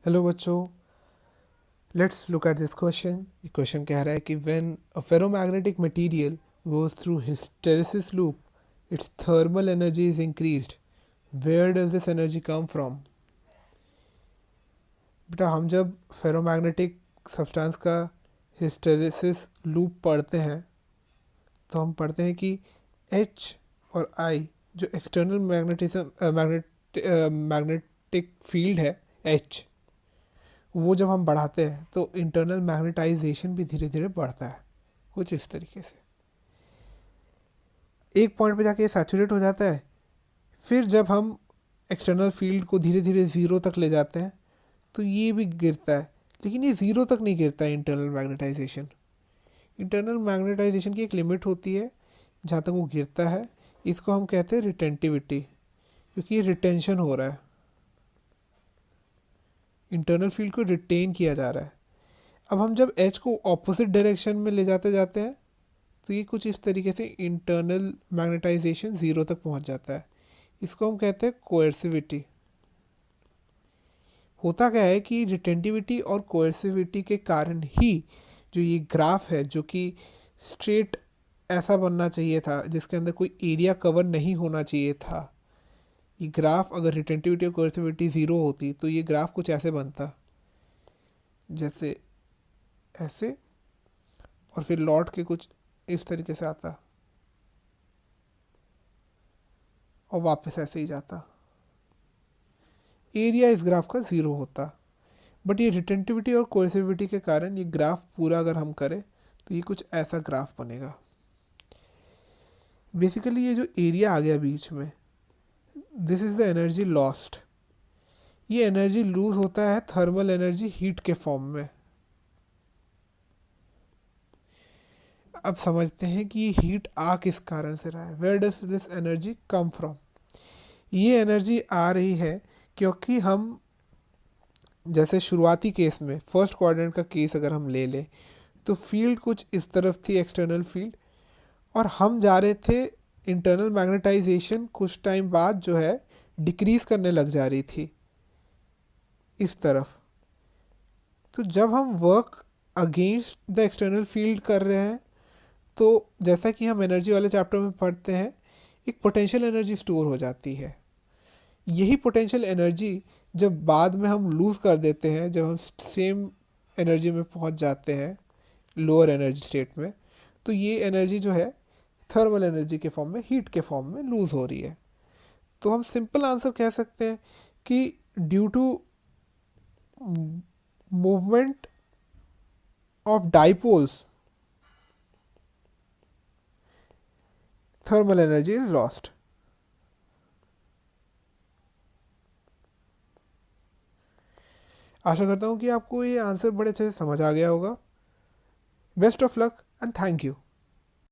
Hello बच्चों, let's look at this question. ये question कह रहा है कि when a ferromagnetic material goes through hysteresis loop its thermal energy is increased. Where does this energy come from? बेटा, हम जब फेरोमैग्नेटिक सब्सटेंस का हिस्टेरेसिस लूप पढ़ते हैं तो हम पढ़ते हैं कि एच और आई, जो एक्सटर्नल मैग्नेटिक फील्ड है एच, वो जब हम बढ़ाते हैं तो इंटरनल मैग्नेटाइजेशन भी धीरे धीरे बढ़ता है, कुछ इस तरीके से। एक पॉइंट पे जाके ये सैचुरेट हो जाता है। फिर जब हम एक्सटर्नल फील्ड को धीरे धीरे ज़ीरो तक ले जाते हैं तो ये भी गिरता है, लेकिन ये ज़ीरो तक नहीं गिरता है। इंटरनल मैग्नेटाइजेशन की एक लिमिट होती है जहाँ तक वो गिरता है। इसको हम कहते हैं रिटेंटिविटी, क्योंकि ये रिटेंशन हो रहा है, इंटरनल फील्ड को रिटेन किया जा रहा है। अब हम जब एच को ऑपोजिट डायरेक्शन में ले जाते जाते हैं तो ये कुछ इस तरीके से इंटरनल मैग्नेटाइजेशन ज़ीरो तक पहुंच जाता है। इसको हम कहते हैं कोएर्सिविटी। होता क्या है कि रिटेंटिविटी और कोएर्सिविटी के कारण ही जो ये ग्राफ है, जो कि स्ट्रेट ऐसा बनना चाहिए था, जिसके अंदर कोई एरिया कवर नहीं होना चाहिए था, ये ग्राफ अगर रिटेंटिविटी और कोएर्सिविटी ज़ीरो होती तो ये ग्राफ कुछ ऐसे बनता, जैसे ऐसे, और फिर लौट के कुछ इस तरीके से आता और वापस ऐसे ही जाता। एरिया इस ग्राफ का ज़ीरो होता। बट ये रिटेंटिविटी और कोएर्सिविटी के कारण ये ग्राफ पूरा अगर हम करें तो ये कुछ ऐसा ग्राफ बनेगा। बेसिकली ये जो एरिया आ गया बीच में, this is the energy lost. ये एनर्जी लूज होता है थर्मल एनर्जी, हीट के फॉर्म में। अब समझते हैं कि ये हीट आ किस कारण से रहा है। Where does this energy come from? ये एनर्जी आ रही है क्योंकि हम, जैसे शुरुआती केस में फर्स्ट क्वाड्रेंट का केस अगर हम ले लें तो फील्ड कुछ इस तरफ थी, एक्सटर्नल फील्ड, और हम जा रहे थे, इंटरनल मैग्नेटाइजेशन कुछ टाइम बाद जो है डिक्रीज करने लग जा रही थी इस तरफ। तो जब हम work against the external field कर रहे हैं तो जैसा कि हम एनर्जी वाले चैप्टर में पढ़ते हैं, एक पोटेंशियल एनर्जी स्टोर हो जाती है। यही पोटेंशियल एनर्जी जब बाद में हम लूज कर देते हैं, जब हम सेम एनर्जी में पहुंच जाते हैं, लोअर एनर्जी स्टेट में, तो ये एनर्जी जो है थर्मल एनर्जी के फॉर्म में, हीट के फॉर्म में लूज हो रही है। तो हम सिंपल आंसर कह सकते हैं कि due to movement of dipoles thermal energy is lost. आशा करता हूँ कि आपको ये आंसर बड़े अच्छे से समझ आ गया होगा। Best of luck and thank you.